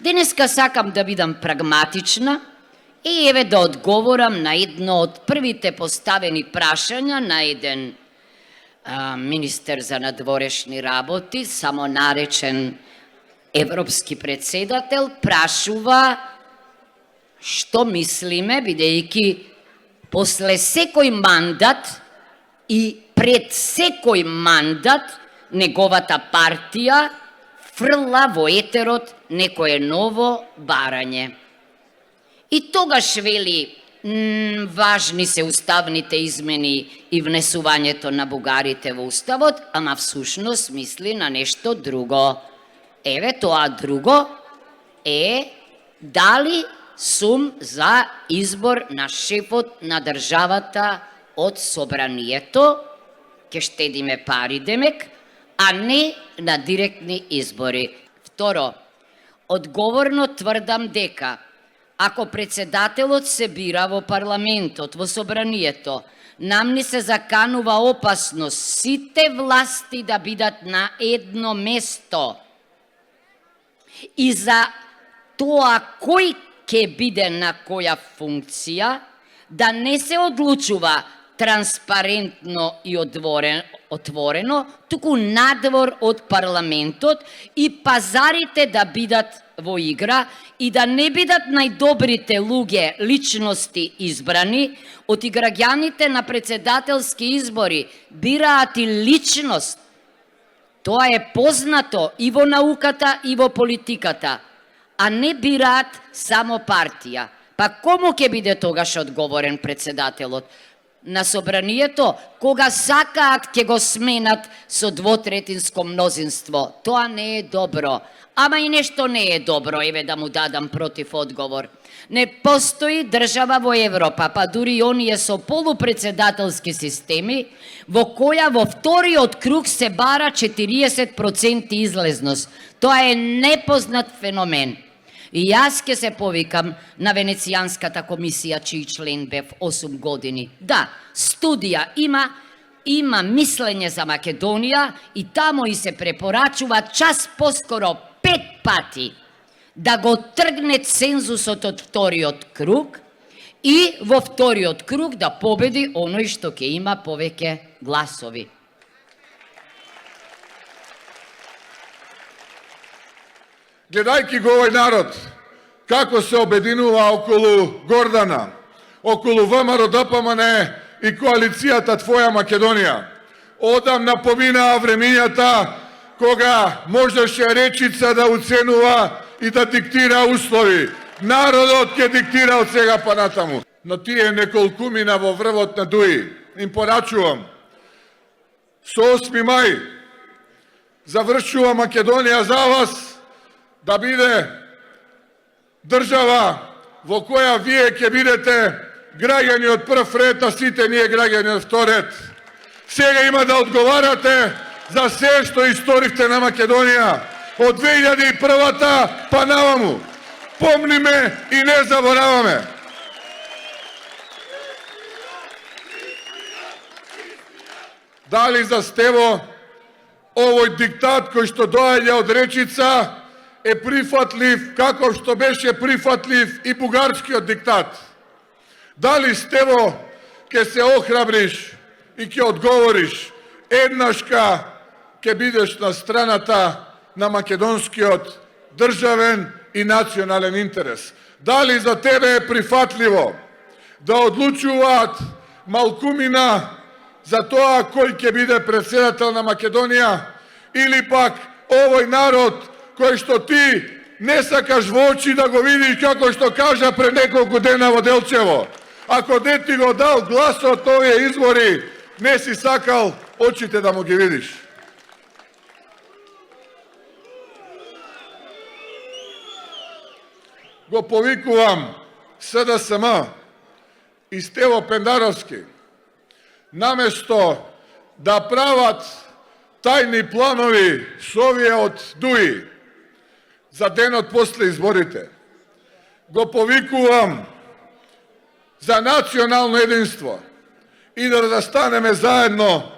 Денеска сакам да бидам прагматична и еве да одговорам на едно од првите поставени прашања на еден министер за надворешни работи, самонаречен европски председател, прашува што мислиме, бидејќи после секој мандат и пред секој мандат неговата партија фрла во етерот некое ново барање. И тогаш вели, важни се уставните измени и внесувањето на бугарите во уставот, ама всушност мисли на нешто друго. Еве тоа друго е дали сум за избор на шефот на државата од собранието, ке штедиме пари демек, а не на директни избори. Второ, одговорно тврдам дека ако председателот се бира во парламентот, во собранието, нам ни се заканува опасност сите власти да бидат на едно место. И за тоа кој ќе биде на која функција, да не се одлучува транспарентно и отворено, туку надвор од парламентот и пазарите да бидат во игра и да не бидат најдобрите луѓе, личности избрани, од и граѓаните на председателски избори бираат и личност. Тоа е познато и во науката и во политиката, а не бираат само партија. Па кому ќе биде тогаш одговорен председателот? На собранието, кога сакаат ќе го сменат со двотретинско мнозинство. Тоа не е добро. Ама и нешто не е добро, еве да му дадам против одговор. Не постои држава во Европа, па дури и оние со полупредседателски системи, во која во вториот круг се бара 40% излезност. Тоа е непознат феномен. И јас ке се повикам на Венецијанската комисија, чиј член бев 8 години. Да, студија има мислење за Македонија и тамо и се препорачува час поскоро 5 пати да го тргне цензусот од вториот круг и во вториот круг да победи оној што ќе има повеќе гласови. Гледајќи го овој народ, како се обединува околу Гордана, околу ВМРО ДПМН и коалицијата Твоја Македонија, одамна поминаа времињата кога можеше речица да уценува и да диктира услови. Народот ќе диктира од сега па натаму. Но тие неколкумина во врвот на Дуи, им порачувам, со 8 мај завршува Македонија за вас, да биде држава во која вие ќе бидете граѓани од прв ред, а сите ние граѓани од втор ред. Сега има да одговарате за се што историвте на Македонија од 2001-та па наваму. Помниме и не забораваме. Дали за Стево овој диктат кој што доаѓа од речица е прифатлив, како што беше прифатлив и бугарскиот диктат? Дали Стево ќе се охрабриш и ќе одговориш еднашка ќе бидеш на страната на македонскиот државен и национален интерес? Дали за тебе е прифатливо да одлучуваат малкумина за тоа кој ќе биде председател на Македонија, или пак овој народ кој што ти не сакаш во очи да го видиш, како што кажа пред неколку дена во Делчево? Ако не ти го дал гласот овие избори, не си сакал очите да му ги видиш. го повикувам СДСМ и Стево Пендаровски, наместо да прават тајни планови со овие од ДУИ за денот после изборите, го повикувам за национално единство и да застанеме заедно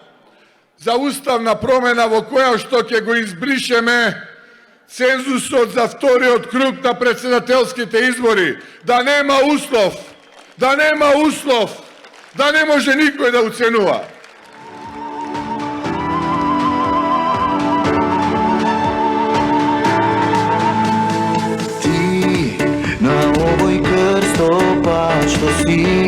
за уставна промена во која што ќе го избришеме цензусот за вториот круг на председателските избори, да нема услов, да не може никој да уценува. Ти на овој крстопат што си